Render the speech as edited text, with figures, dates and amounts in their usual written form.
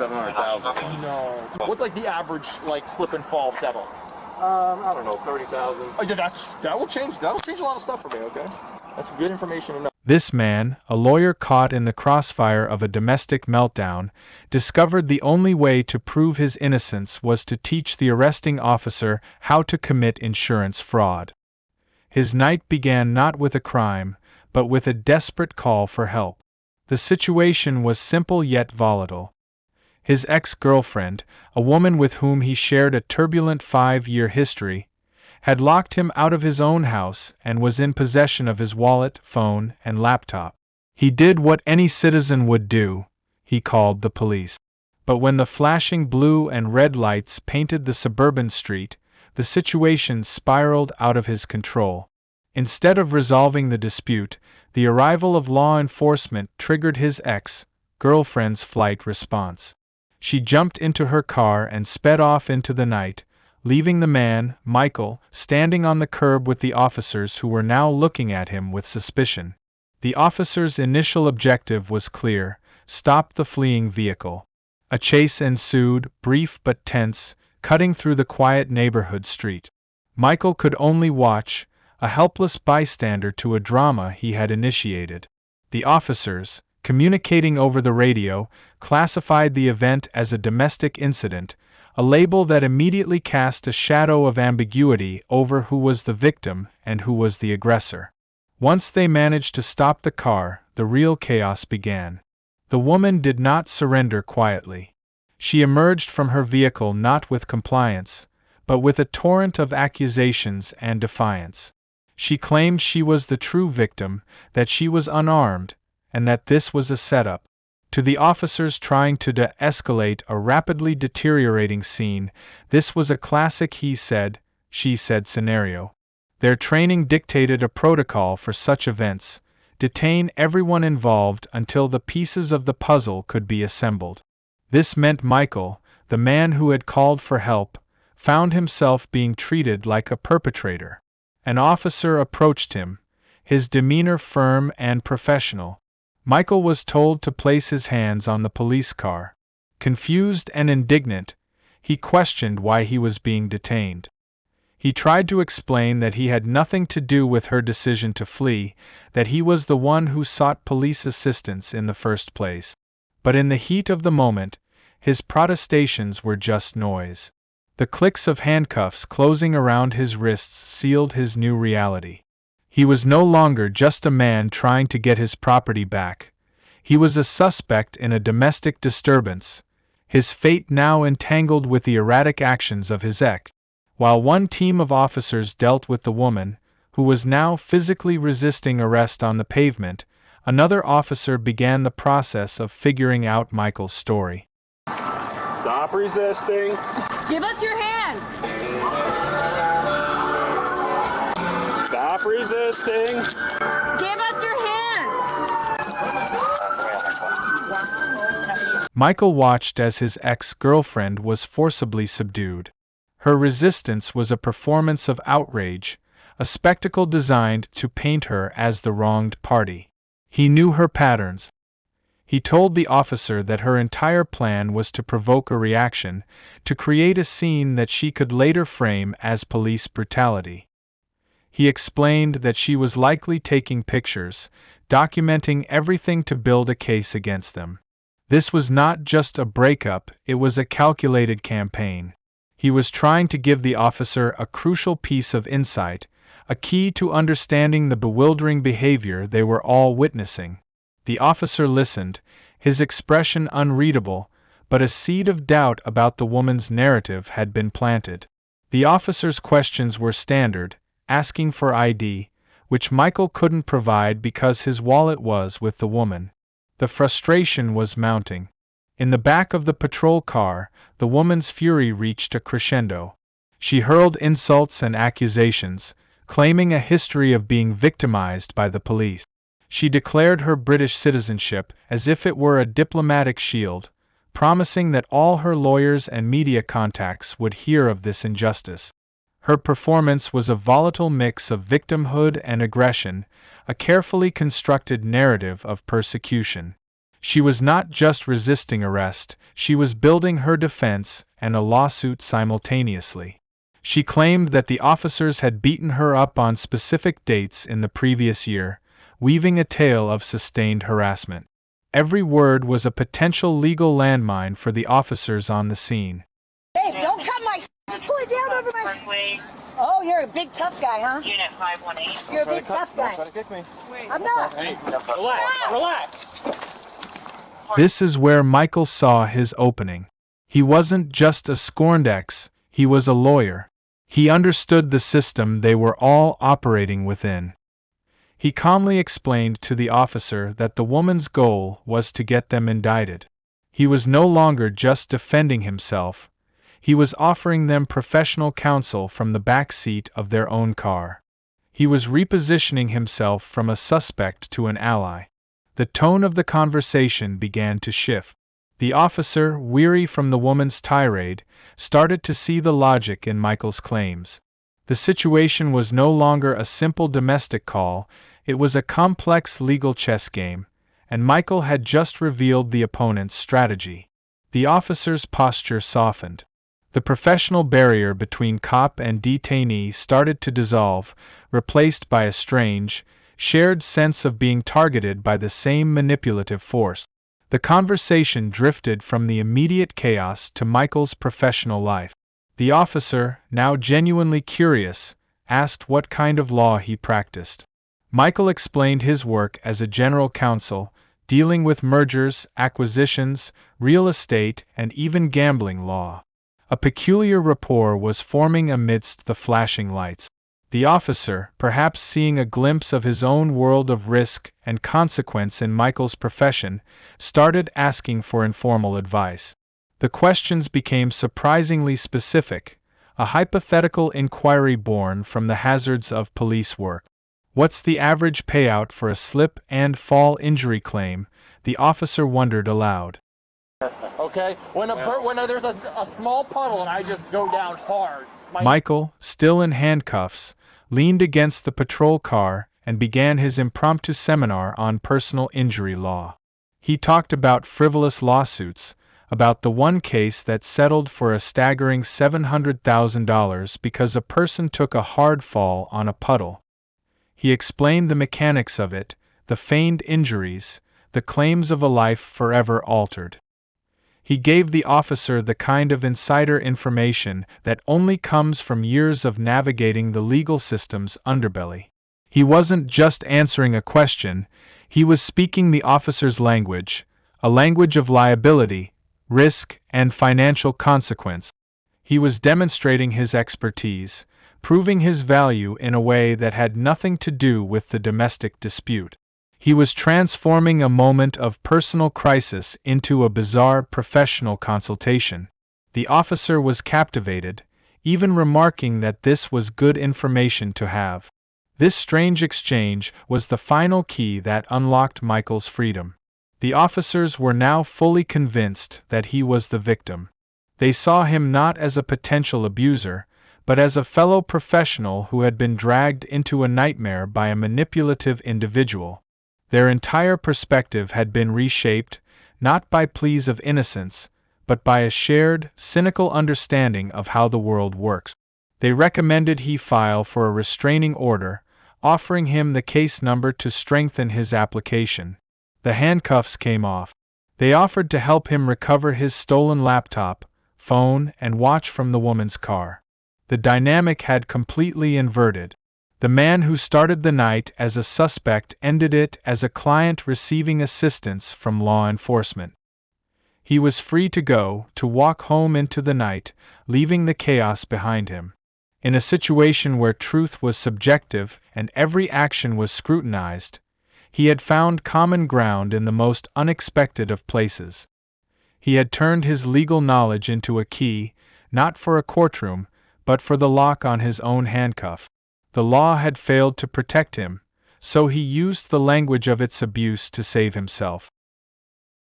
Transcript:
$700,000. No. What's like the average like slip and fall settle? I don't know, 30,000. Oh, yeah, that will change. That'll change a lot of stuff for me. Okay, that's good information to know. This man, a lawyer caught in the crossfire of a domestic meltdown, discovered the only way to prove his innocence was to teach the arresting officer how to commit insurance fraud. His night began not with a crime, but with a desperate call for help. The situation was simple yet volatile. His ex-girlfriend, a woman with whom he shared a turbulent 5-year history, had locked him out of his own house and was in possession of his wallet, phone, and laptop. He did what any citizen would do: he called the police. But when the flashing blue and red lights painted the suburban street, the situation spiraled out of his control. Instead of resolving the dispute, the arrival of law enforcement triggered his ex-girlfriend's flight response. She jumped into her car and sped off into the night, leaving the man, Michael, standing on the curb with the officers who were now looking at him with suspicion. The officer's initial objective was clear: stop the fleeing vehicle. A chase ensued, brief but tense, cutting through the quiet neighborhood street. Michael could only watch, a helpless bystander to a drama he had initiated. The officers, communicating over the radio, classified the event as a domestic incident, a label that immediately cast a shadow of ambiguity over who was the victim and who was the aggressor. Once they managed to stop the car, the real chaos began. The woman did not surrender quietly. She emerged from her vehicle not with compliance, but with a torrent of accusations and defiance. She claimed she was the true victim, that she was unarmed, and that this was a setup. To the officers trying to de-escalate a rapidly deteriorating scene, this was a classic he said, she said scenario. Their training dictated a protocol for such events: detain everyone involved until the pieces of the puzzle could be assembled. This meant Michael, the man who had called for help, found himself being treated like a perpetrator. An officer approached him, his demeanor firm and professional. Michael was told to place his hands on the police car. Confused and indignant, he questioned why he was being detained. He tried to explain that he had nothing to do with her decision to flee, that he was the one who sought police assistance in the first place. But in the heat of the moment, his protestations were just noise. The clicks of handcuffs closing around his wrists sealed his new reality. He was no longer just a man trying to get his property back. He was a suspect in a domestic disturbance, his fate now entangled with the erratic actions of his ex. While one team of officers dealt with the woman, who was now physically resisting arrest on the pavement, another officer began the process of figuring out Michael's story. Stop resisting. Give us your hands. Stop resisting. Give us your hands. Michael watched as his ex-girlfriend was forcibly subdued. Her resistance was a performance of outrage, a spectacle designed to paint her as the wronged party. He knew her patterns. He told the officer that her entire plan was to provoke a reaction, to create a scene that she could later frame as police brutality. He explained that she was likely taking pictures, documenting everything to build a case against them. This was not just a breakup, it was a calculated campaign. He was trying to give the officer a crucial piece of insight, a key to understanding the bewildering behavior they were all witnessing. The officer listened, his expression unreadable, but a seed of doubt about the woman's narrative had been planted. The officer's questions were standard, asking for ID, which Michael couldn't provide because his wallet was with the woman. The frustration was mounting. In the back of the patrol car, the woman's fury reached a crescendo. She hurled insults and accusations, claiming a history of being victimized by the police. She declared her British citizenship as if it were a diplomatic shield, promising that all her lawyers and media contacts would hear of this injustice. Her performance was a volatile mix of victimhood and aggression, a carefully constructed narrative of persecution. She was not just resisting arrest, she was building her defense and a lawsuit simultaneously. She claimed that the officers had beaten her up on specific dates in the previous year, weaving a tale of sustained harassment. Every word was a potential legal landmine for the officers on the scene. Hey, don't cut my just pull it down over my... Parkway, Oh, you're a big tough guy, huh? Unit 518. You're a big tough guy. Try to kick me. I'm not. Hey, relax. This is where Michael saw his opening. He wasn't just a scorned ex, he was a lawyer. He understood the system they were all operating within. He calmly explained to the officer that the woman's goal was to get them indicted. He was no longer just defending himself, he was offering them professional counsel from the back seat of their own car. He was repositioning himself from a suspect to an ally. The tone of the conversation began to shift. The officer, weary from the woman's tirade, started to see the logic in Michael's claims. The situation was no longer a simple domestic call, it was a complex legal chess game, and Michael had just revealed the opponent's strategy. The officer's posture softened. The professional barrier between cop and detainee started to dissolve, replaced by a strange, shared sense of being targeted by the same manipulative force. The conversation drifted from the immediate chaos to Michael's professional life. The officer, now genuinely curious, asked what kind of law he practiced. Michael explained his work as a general counsel, dealing with mergers, acquisitions, real estate, and even gambling law. A peculiar rapport was forming amidst the flashing lights. The officer, perhaps seeing a glimpse of his own world of risk and consequence in Michael's profession, started asking for informal advice. The questions became surprisingly specific, a hypothetical inquiry born from the hazards of police work. What's the average payout for a slip and fall injury claim? The officer wondered aloud. Okay? When there's a small puddle and I just go down hard. Michael, still in handcuffs, leaned against the patrol car and began his impromptu seminar on personal injury law. He talked about frivolous lawsuits, about the one case that settled for a staggering $700,000 because a person took a hard fall on a puddle. He explained the mechanics of it, the feigned injuries, the claims of a life forever altered. He gave the officer the kind of insider information that only comes from years of navigating the legal system's underbelly. He wasn't just answering a question, he was speaking the officer's language, a language of liability, risk, and financial consequence. He was demonstrating his expertise, proving his value in a way that had nothing to do with the domestic dispute. He was transforming a moment of personal crisis into a bizarre professional consultation. The officer was captivated, even remarking that this was good information to have. This strange exchange was the final key that unlocked Michael's freedom. The officers were now fully convinced that he was the victim. They saw him not as a potential abuser, but as a fellow professional who had been dragged into a nightmare by a manipulative individual. Their entire perspective had been reshaped, not by pleas of innocence, but by a shared, cynical understanding of how the world works. They recommended he file for a restraining order, offering him the case number to strengthen his application. The handcuffs came off. They offered to help him recover his stolen laptop, phone, and watch from the woman's car. The dynamic had completely inverted. The man who started the night as a suspect ended it as a client receiving assistance from law enforcement. He was free to go, to walk home into the night, leaving the chaos behind him. In a situation where truth was subjective and every action was scrutinized, he had found common ground in the most unexpected of places. He had turned his legal knowledge into a key, not for a courtroom, but for the lock on his own handcuff. The law had failed to protect him, so he used the language of its abuse to save himself.